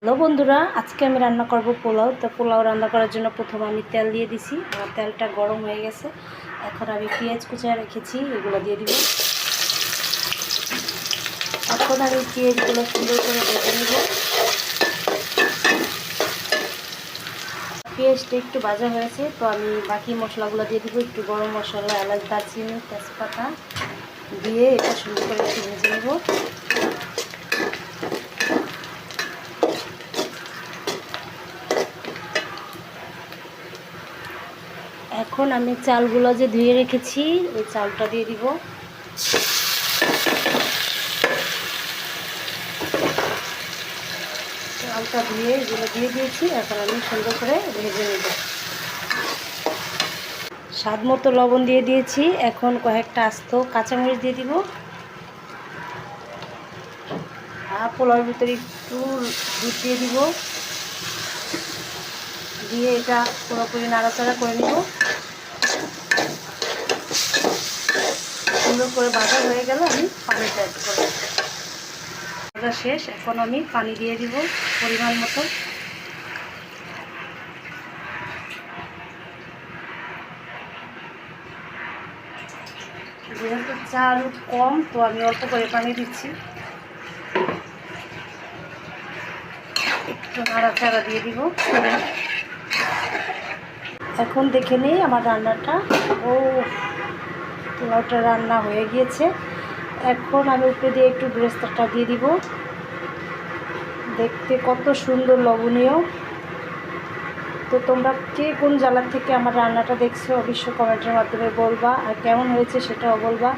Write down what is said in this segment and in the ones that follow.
Hello বন্ধুরা, আজকে আমি রান্না করব পোলাও। তো পোলাও রান্না করার জন্য প্রথমে আমি তেল দিয়ে দিছি। আমার তেলটা গরম হয়ে গেছে। এখন আমি পেঁয়াজ কুচিয়ে রেখেছি, এগুলো দিয়ে দিব। এখন আমি পেঁয়াজগুলো সুন্দর করে ভেজে নেব। পেঁয়াজটা একটু ভাজা হয়েছে, তো আমি বাকি মশলাগুলো দিয়ে দিব। একটু গরম মশলা, এলাচ, দারচিনি, তেজপাতা দিয়ে এটা সুন্দর করে একটু ভেজে নেব। এখন আমি চালগুলো যে ধুয়ে রেখেছি ওই চালটা দিয়ে দিব। চালটা ধুয়ে এগুলো দিয়ে দিয়েছি। এখন আমি সুন্দর করে ভেজে নেব। স্বাদ মতো লবণ দিয়ে দিয়েছি। এখন কয়েকটা আস্ত কাঁচামরিচ দিয়ে দিব। আর পোলাওর ভিতরে একটু দুধ দিয়ে দিব, দিয়ে এটা পুরোপুরি নাড়াচাড়া করে নেব। সুন্দর করে ভাজা হয়ে গেলে আমি পানিটা অ্যাড করব। ভাজা শেষ, এখন আমি পানি দিয়ে দিব পরিমাণ মতো। যেহেতু চাল কম, তো আমি অল্প করে পানি দিচ্ছি। একটু নাড়াচাড়া দিয়ে দিব। এখন দেখে নেই আমার রান্নাটা। পোলাওটা রান্না হয়ে গিয়েছে। এখন আমি উপরে দিয়ে একটু বেরেস্তাটা দিয়ে দিব। দেখতে কত সুন্দর লোভনীয়। তো তোমরা কে কোন জেলার থেকে আমার রান্নাটা দেখছো অবশ্যই কমেন্টের মাধ্যমে বলবা, আর কেমন হয়েছে সেটাও বলবা।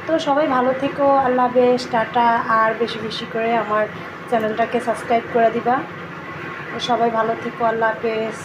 তো সবাই ভালো থেকো। আল্লাহ হাফেজ, টাটা। আর বেশি বেশি করে আমার চ্যানেলটাকে সাবস্ক্রাইব করে দিবা। তো সবাই ভালো থেকো। আল্লাহ হাফেজ।